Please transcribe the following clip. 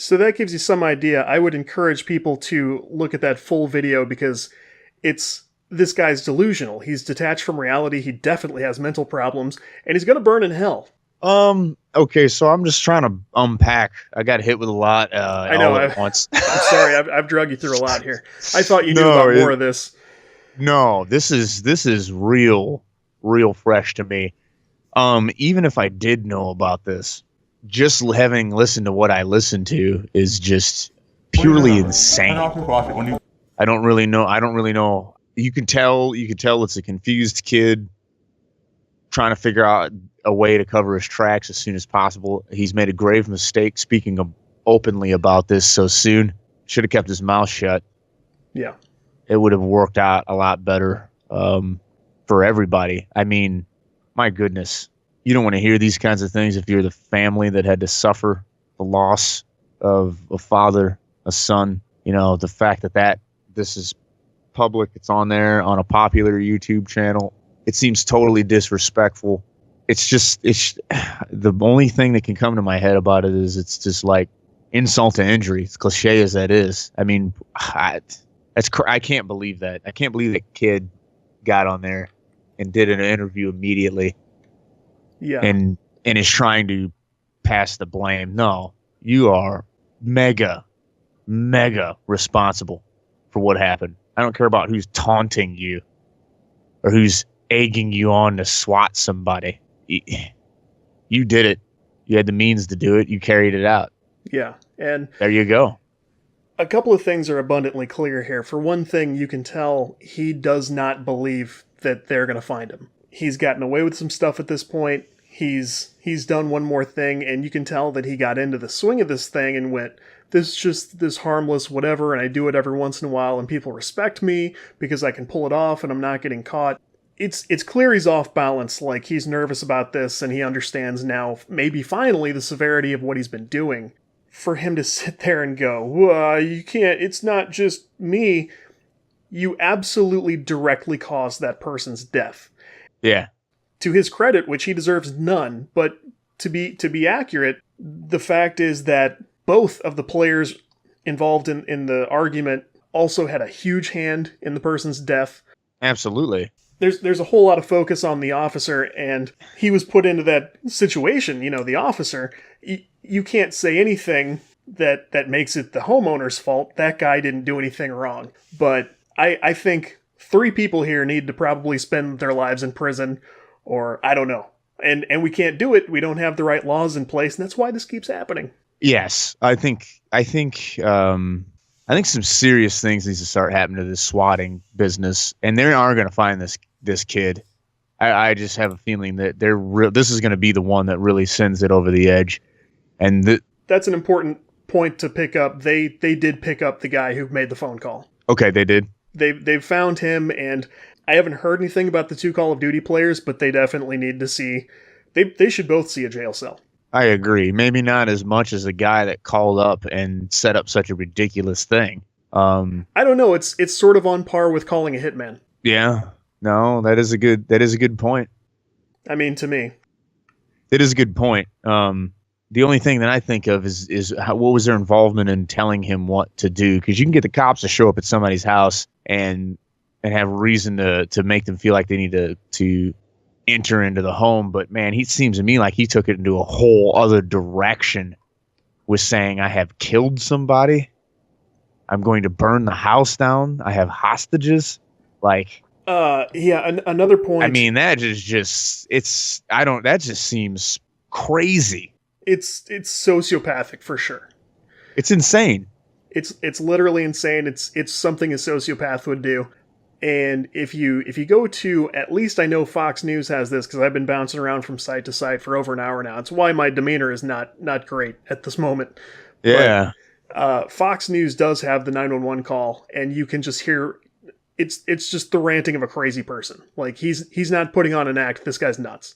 So that gives you some idea. I would encourage people to look at that full video because this guy's delusional. He's detached from reality. He definitely has mental problems, and he's going to burn in hell. Okay, so I'm just trying to unpack. I got hit with a lot I know. all at once. I'm sorry. I've drug you through a lot here. I thought you knew No, about more of this. no, this is real fresh to me. Even if I did know about this, just having listened to what I listened to is just purely insane. I don't really know. You can tell it's a confused kid trying to figure out a way to cover his tracks as soon as possible. He's made a grave mistake speaking openly about this so soon. Should have kept his mouth shut. Yeah. It would have worked out a lot better for everybody. I mean, my goodness. You don't want to hear these kinds of things if you're the family that had to suffer the loss of a father, a son. You know, the fact that this is public, it's on there on a popular YouTube channel. It seems totally disrespectful. It's the only thing that can come to my head about it is it's just like insult to injury. It's cliche as that is. I mean, I can't believe that. I can't believe that kid got on there and did an interview immediately. Yeah. And is trying to pass the blame. No, you are mega responsible for what happened. I don't care about who's taunting you or who's egging you on to swat somebody. You did it. You had the means to do it. You carried it out. Yeah. And there you go. A couple of things are abundantly clear here. For one thing, you can tell he does not believe that they're going to find him. He's gotten away with some stuff at this point. He's done one more thing, and you can tell that he got into the swing of this thing and went, this is just this harmless whatever, and I do it every once in a while, and people respect me because I can pull it off and I'm not getting caught. It's clear he's off balance, like he's nervous about this, and he understands now, maybe finally, the severity of what he's been doing. For him to sit there and go, you can't, it's not just me, you absolutely directly caused that person's death. Yeah. To his credit, which he deserves none, but to be accurate, the fact is that both of the players involved in the argument also had a huge hand in the person's death. Absolutely. There's a whole lot of focus on the officer, and he was put into that situation, the officer. You can't say anything that makes it the homeowner's fault. That guy didn't do anything wrong. But I think 3 people here need to probably spend their lives in prison, or I don't know. And we can't do it. We don't have the right laws in place, and that's why this keeps happening. Yes, I think some serious things needs to start happening to this swatting business, and they are going to find this kid. I just have a feeling that this is going to be the one that really sends it over the edge, and that's an important point to pick up. They did pick up the guy who made the phone call. Okay, they did. They've found him, and I haven't heard anything about the 2 Call of Duty players, but they definitely need to see. They should both see a jail cell. I agree. Maybe not as much as the guy that called up and set up such a ridiculous thing. I don't know. It's sort of on par with calling a hitman. Yeah. No, that is a good point. I mean, to me, it is a good point. The only thing that I think of is what was their involvement in telling him what to do? Because you can get the cops to show up at somebody's house and have reason to make them feel like they need to enter into the home. But man, he seems to me like he took it into a whole other direction with saying, I have killed somebody. I'm going to burn the house down. I have hostages. Another point. I mean, that just seems crazy. It's sociopathic for sure. It's insane. It's literally insane. It's something a sociopath would do. And if you go to, at least I know Fox News has this because I've been bouncing around from site to site for over an hour now. It's why my demeanor is not great at this moment. Yeah. But, Fox News does have the 911 call, and you can just hear it's just the ranting of a crazy person. Like he's not putting on an act. This guy's nuts.